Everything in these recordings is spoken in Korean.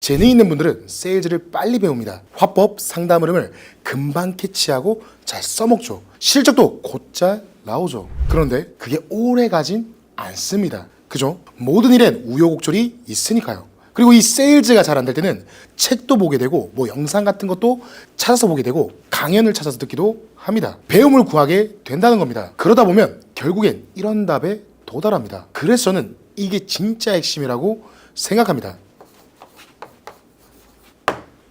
재능 있는 분들은 세일즈를 빨리 배웁니다. 화법, 상담 흐름을 금방 캐치하고 잘 써먹죠. 실적도 곧잘 나오죠. 그런데 그게 오래 가진 않습니다. 그죠? 모든 일엔 우여곡절이 있으니까요. 그리고 이 세일즈가 잘 안 될 때는 책도 보게 되고 뭐 영상 같은 것도 찾아서 보게 되고 강연을 찾아서 듣기도 합니다. 배움을 구하게 된다는 겁니다. 그러다 보면 결국엔 이런 답에 도달합니다. 그래서 저는 이게 진짜 핵심이라고 생각합니다.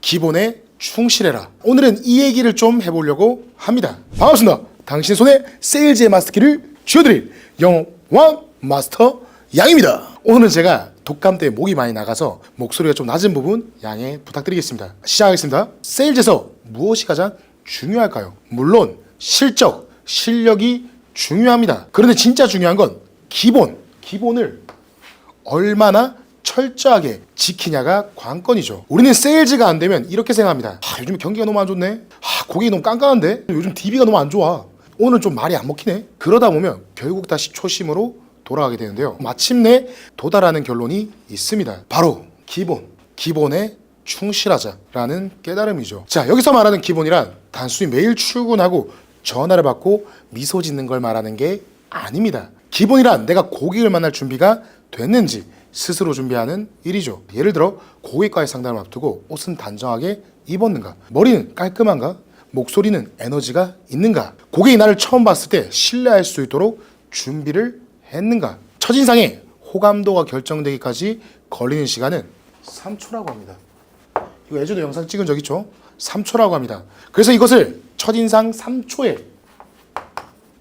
기본에 충실해라. 오늘은 이 얘기를 좀 해보려고 합니다. 반갑습니다. 당신 손에 세일즈의 마스터키를 쥐어드릴 영왕 마스터 양입니다. 오늘은 제가 독감 때문에 목이 많이 나가서 목소리가 좀 낮은 부분 양해 부탁드리겠습니다. 시작하겠습니다. 세일즈에서 무엇이 가장 중요할까요? 물론 실적, 실력이 중요합니다. 그런데 진짜 중요한 건 기본을 얼마나 철저하게 지키냐가 관건이죠. 우리는 세일즈가 안 되면 이렇게 생각합니다. 요즘 경기가 너무 안 좋네. 고객이 너무 깐깐한데. 요즘 DB가 너무 안 좋아. 오늘 좀 말이 안 먹히네. 그러다 보면 결국 다시 초심으로 돌아가게 되는데요. 마침내 도달하는 결론이 있습니다. 바로 기본에 충실하자라는 깨달음이죠. 자, 여기서 말하는 기본이란 단순히 매일 출근하고 전화를 받고 미소 짓는 걸 말하는 게 아닙니다. 기본이란 내가 고객을 만날 준비가 됐는지 스스로 준비하는 일이죠. 예를 들어 고객과의 상담을 앞두고 옷은 단정하게 입었는가, 머리는 깔끔한가, 목소리는 에너지가 있는가, 고객이 나를 처음 봤을 때 신뢰할 수 있도록 준비를 했는가. 첫인상에 호감도가 결정되기까지 걸리는 시간은 3초라고 합니다. 이거 예전에 영상 찍은 적 있죠? 3초라고 합니다. 그래서 이것을 첫인상 3초의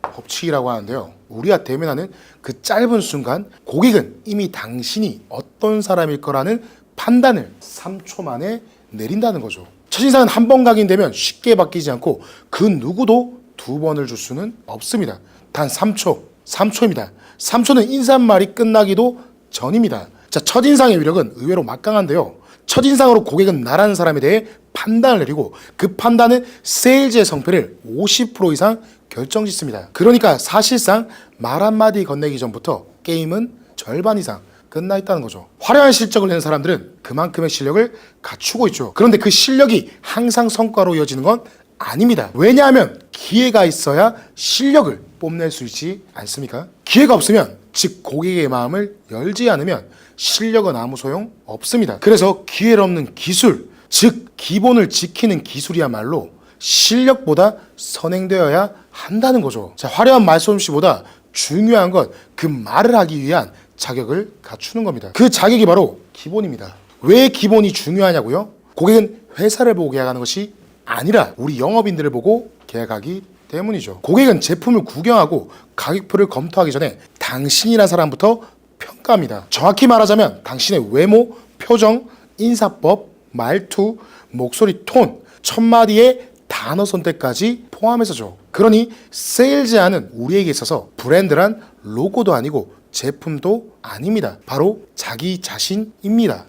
법칙이라고 하는데요. 우리가 대면하는 그 짧은 순간 고객은 이미 당신이 어떤 사람일 거라는 판단을 3초 만에 내린다는 거죠. 첫인상은 한 번 각인되면 쉽게 바뀌지 않고 그 누구도 두 번을 줄 수는 없습니다. 단 3초입니다. 3초는 인사말이 끝나기도 전입니다. 자, 첫인상의 위력은 의외로 막강한데요. 첫인상으로 고객은 나라는 사람에 대해 판단을 내리고 그 판단은 세일즈의 성패를 50% 이상 결정짓습니다. 그러니까 사실상 말 한마디 건네기 전부터 게임은 절반 이상 끝나 있다는 거죠. 화려한 실적을 내는 사람들은 그만큼의 실력을 갖추고 있죠. 그런데 그 실력이 항상 성과로 이어지는 건 아닙니다. 왜냐하면 기회가 있어야 실력을 뽐낼 수 있지 않습니까? 기회가 없으면, 즉 고객의 마음을 열지 않으면 실력은 아무 소용 없습니다. 그래서 기회를 얻는 기술, 즉 기본을 지키는 기술이야말로 실력보다 선행되어야 한다는 거죠. 자, 화려한 말솜씨보다 중요한 건 그 말을 하기 위한 자격을 갖추는 겁니다. 그 자격이 바로 기본입니다. 왜 기본이 중요하냐고요? 고객은 회사를 보고 계약하는 것이 아니라 우리 영업인들을 보고 계약하기 때문이죠. 고객은 제품을 구경하고 가격표를 검토하기 전에 당신이라는 사람부터 평가합니다. 정확히 말하자면 당신의 외모, 표정, 인사법, 말투, 목소리 톤, 첫마디의 단어 선택까지 포함해서죠. 그러니 세일즈하는 우리에게 있어서 브랜드란 로고도 아니고 제품도 아닙니다. 바로 자기 자신입니다.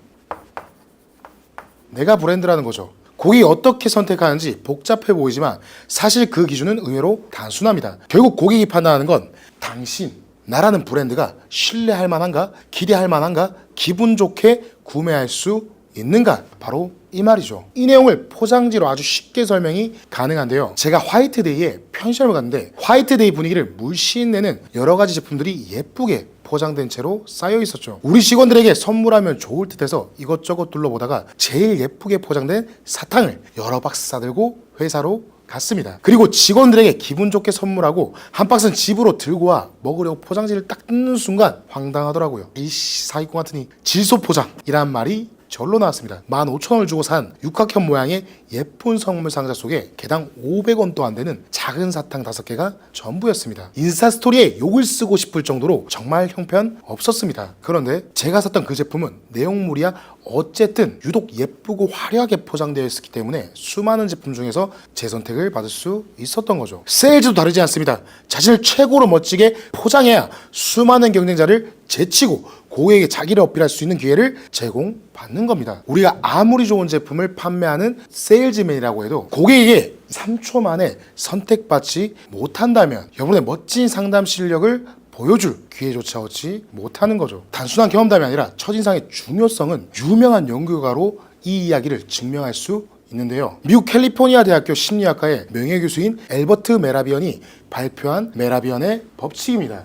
내가 브랜드라는 거죠. 고객이 어떻게 선택하는지 복잡해 보이지만 사실 그 기준은 의외로 단순합니다. 결국 고객이 판단하는 건 당신, 나라는 브랜드가 신뢰할 만한가, 기대할 만한가, 기분 좋게 구매할 수 있는가, 바로 이 말이죠. 이 내용을 포장지로 아주 쉽게 설명이 가능한데요. 제가 화이트데이에 편의점을 갔는데 화이트데이 분위기를 물씬 내는 여러 가지 제품들이 예쁘게 포장된 채로 쌓여 있었죠. 우리 직원들에게 선물하면 좋을 듯해서 이것저것 둘러보다가 제일 예쁘게 포장된 사탕을 여러 박스 싸들고 회사로 갔습니다. 그리고 직원들에게 기분 좋게 선물하고 한 박스는 집으로 들고 와 먹으려고 포장지를 딱 뜯는 순간 황당하더라고요. 이씨, 사기꾼 같으니 질소 포장이란 말이 절로 나왔습니다. 15,000원을 주고 산 육각형 모양의 예쁜 선물 상자 속에 개당 500원도 안 되는 작은 사탕 5개가 전부였습니다. 인스타스토리에 욕을 쓰고 싶을 정도로 정말 형편 없었습니다. 그런데 제가 샀던 그 제품은 내용물이야 어쨌든 유독 예쁘고 화려하게 포장되어 있었기 때문에 수많은 제품 중에서 제 선택을 받을 수 있었던 거죠. 세일즈도 다르지 않습니다. 자신을 최고로 멋지게 포장해야 수많은 경쟁자를 제치고 고객에게 자기를 어필할 수 있는 기회를 제공받는 겁니다. 우리가 아무리 좋은 제품을 판매하는 세일즈맨이라고 해도 고객에게 3초 만에 선택받지 못한다면 여러분의 멋진 상담 실력을 보여줄 기회조차 얻지 못하는 거죠. 단순한 경험담이 아니라 첫인상의 중요성은 유명한 연구가로 이 이야기를 증명할 수 있는데요. 미국 캘리포니아 대학교 심리학과의 명예교수인 앨버트 메라비언이 발표한 메라비언의 법칙입니다.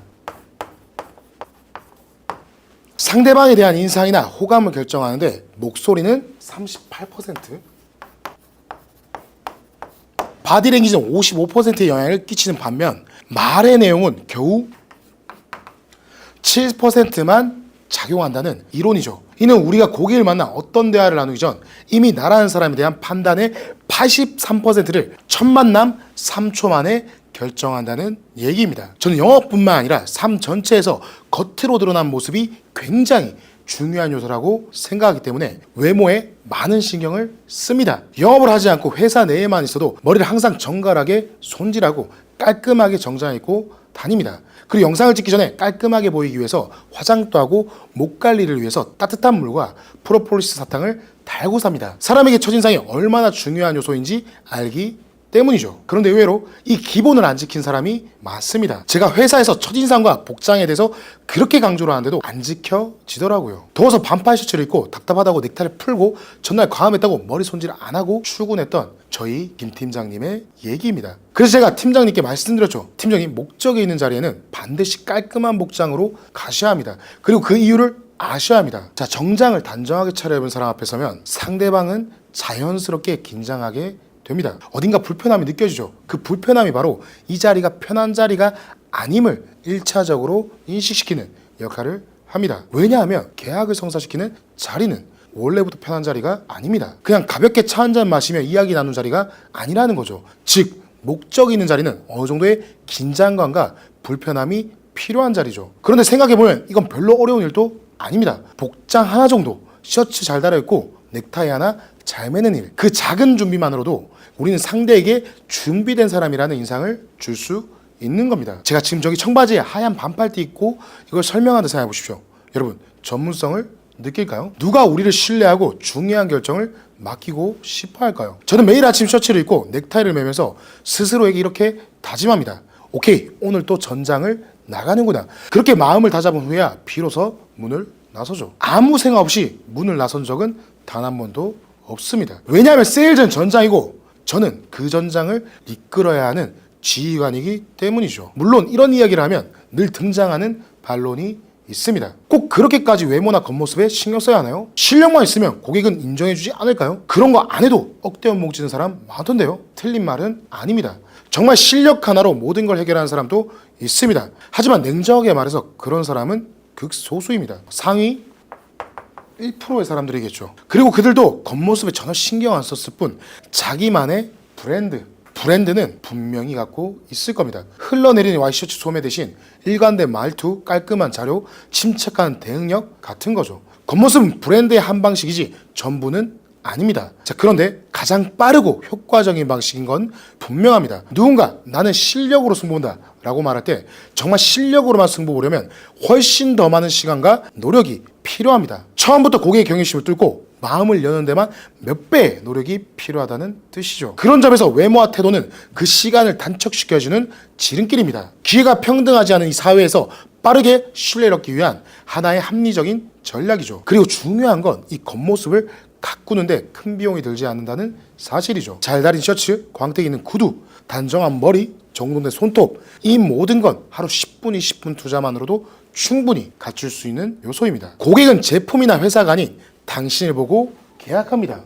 상대방에 대한 인상이나 호감을 결정하는데 목소리는 38%, 바디랭귀지는 55%의 영향을 끼치는 반면 말의 내용은 겨우 7%만 작용한다는 이론이죠. 이는 우리가 고객을 만나 어떤 대화를 나누기 전 이미 나라는 사람에 대한 판단의 83%를 첫 만남 3초 만에 결정한다는 얘기입니다. 저는 영업뿐만 아니라 삶 전체에서 겉으로 드러난 모습이 굉장히 중요한 요소라고 생각하기 때문에 외모에 많은 신경을 씁니다. 영업을 하지 않고 회사 내에만 있어도 머리를 항상 정갈하게 손질하고 깔끔하게 정장입고 다닙니다. 그리고 영상을 찍기 전에 깔끔하게 보이기 위해서 화장도 하고 목 관리를 위해서 따뜻한 물과 프로폴리스 사탕을 달고 삽니다. 사람에게 첫인상이 얼마나 중요한 요소인지 알기 때문이죠. 그런데 의외로 이 기본을 안 지킨 사람이 많습니다. 제가 회사에서 첫인상과 복장에 대해서 그렇게 강조를 하는데도 안 지켜지더라고요. 더워서 반팔 셔츠를 입고 답답하다고 넥타이를 풀고 전날 과음했다고 머리 손질 안 하고 출근했던 저희 김 팀장님의 얘기입니다. 그래서 제가 팀장님께 말씀드렸죠. 팀장님, 목적이 있는 자리에는 반드시 깔끔한 복장으로 가셔야 합니다. 그리고 그 이유를 아셔야 합니다. 자, 정장을 단정하게 차려입은 사람 앞에 서면 상대방은 자연스럽게 긴장하게 됩니다. 어딘가 불편함이 느껴지죠. 그 불편함이 바로 이 자리가 편한 자리가 아님을 1차적으로 인식시키는 역할을 합니다. 왜냐하면 계약을 성사시키는 자리는 원래부터 편한 자리가 아닙니다. 그냥 가볍게 차 한잔 마시며 이야기 나눈 자리가 아니라는 거죠. 즉, 목적이 있는 자리는 어느 정도의 긴장감과 불편함이 필요한 자리죠. 그런데 생각해보면 이건 별로 어려운 일도 아닙니다. 복장 하나 정도, 셔츠 잘 달아입고 넥타이 하나 잘 매는 일, 그 작은 준비만으로도 우리는 상대에게 준비된 사람이라는 인상을 줄 수 있는 겁니다. 제가 지금 저기 청바지에 하얀 반팔티 입고 이걸 설명하는 듯 생각해 보십시오. 여러분, 전문성을 느낄까요? 누가 우리를 신뢰하고 중요한 결정을 맡기고 싶어 할까요? 저는 매일 아침 셔츠를 입고 넥타이를 매면서 스스로에게 이렇게 다짐합니다. 오케이, 오늘 또 전장을 나가는구나. 그렇게 마음을 다잡은 후에야 비로소 문을 나서죠. 아무 생각 없이 문을 나선 적은 단 한 번도 없습니다. 왜냐하면 세일즈는 전장이고 저는 그 전장을 이끌어야 하는 지휘관이기 때문이죠. 물론 이런 이야기를 하면 늘 등장하는 반론이 있습니다. 꼭 그렇게까지 외모나 겉모습에 신경 써야 하나요? 실력만 있으면 고객은 인정해주지 않을까요? 그런 거 안 해도 억대 연봉 주는 사람 많던데요. 틀린 말은 아닙니다. 정말 실력 하나로 모든 걸 해결하는 사람도 있습니다. 하지만 냉정하게 말해서 그런 사람은 극소수입니다. 상위 1%의 사람들이겠죠. 그리고 그들도 겉모습에 전혀 신경 안 썼을 뿐 자기만의 브랜드는 분명히 갖고 있을 겁니다. 흘러내리는 와이셔츠 소매 대신 일관된 말투, 깔끔한 자료, 침착한 대응력 같은 거죠. 겉모습은 브랜드의 한 방식이지 전부는 아닙니다. 자, 그런데 가장 빠르고 효과적인 방식인 건 분명합니다. 누군가 나는 실력으로 승부본다 라고 말할 때 정말 실력으로만 승부 보려면 훨씬 더 많은 시간과 노력이 필요합니다. 처음부터 고객의 경외심을 뚫고 마음을 여는 데만 몇 배의 노력이 필요하다는 뜻이죠. 그런 점에서 외모와 태도는 그 시간을 단축시켜주는 지름길입니다. 기회가 평등하지 않은 이 사회에서 빠르게 신뢰를 얻기 위한 하나의 합리적인 전략이죠. 그리고 중요한 건 이 겉모습을 가꾸는데 큰 비용이 들지 않는다는 사실이죠. 잘 다린 셔츠, 광택 있는 구두, 단정한 머리, 정돈된 손톱, 이 모든 건 하루 10분, 20분 투자만으로도 충분히 갖출 수 있는 요소입니다. 고객은 제품이나 회사가 아닌 당신을 보고 계약합니다.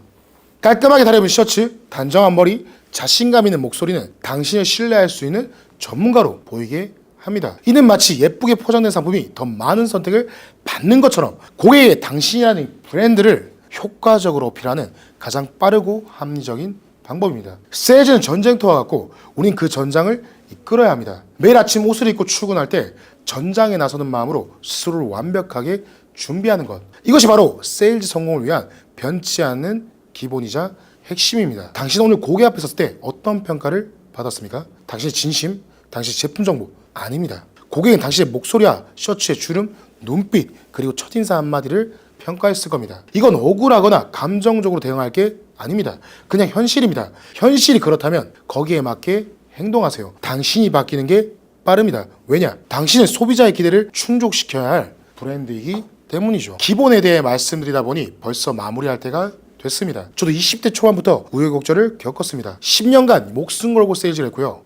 깔끔하게 다려입은 셔츠, 단정한 머리, 자신감 있는 목소리는 당신을 신뢰할 수 있는 전문가로 보이게 합니다. 이는 마치 예쁘게 포장된 상품이 더 많은 선택을 받는 것처럼 고객의 당신이라는 브랜드를 효과적으로 어필하는 가장 빠르고 합리적인 방법입니다. 세일즈는 전쟁터와 같고 우린 그 전장을 이끌어야 합니다. 매일 아침 옷을 입고 출근할 때 전장에 나서는 마음으로 스스로를 완벽하게 준비하는 것. 이것이 바로 세일즈 성공을 위한 변치 않는 기본이자 핵심입니다. 당신 오늘 고객 앞에 섰을 때 어떤 평가를 받았습니까? 당신의 진심, 당신의 제품 정보 아닙니다. 고객은 당신의 목소리와 셔츠의 주름, 눈빛, 그리고 첫인상 한마디를 평가했을 겁니다. 이건 억울하거나 감정적으로 대응할 게 아닙니다. 그냥 현실입니다. 현실이 그렇다면 거기에 맞게 행동하세요. 당신이 바뀌는 게 빠릅니다. 왜냐? 당신은 소비자의 기대를 충족시켜야 할 브랜드이기 때문이죠. 기본에 대해 말씀드리다 보니 벌써 마무리할 때가 됐습니다. 저도 20대 초반부터 우여곡절을 겪었습니다. 10년간 목숨 걸고 세일즈를 했고요.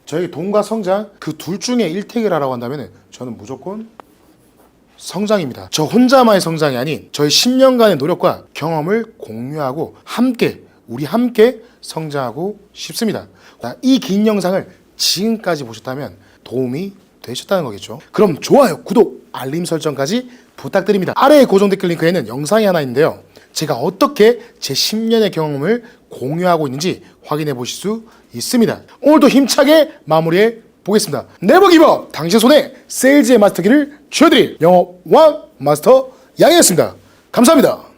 저희 돈과 성장 그 둘 중에 1택을 하라고 한다면 저는 무조건 성장입니다. 저 혼자만의 성장이 아닌 저희 10년간의 노력과 경험을 공유하고 우리 함께 성장하고 싶습니다. 이 긴 영상을 지금까지 보셨다면 도움이 되셨다는 거겠죠. 그럼 좋아요, 구독, 알림 설정까지 부탁드립니다. 아래에 고정 댓글 링크에는 영상이 하나 있는데요. 제가 어떻게 제 10년의 경험을 공유하고 있는지 확인해 보실 수 있습니다. 오늘도 힘차게 마무리해 보겠습니다. 네버 기버! 당신 손에 세일즈의 마스터키를 쥐어드릴 영업 왕 마스터 양이었습니다. 감사합니다.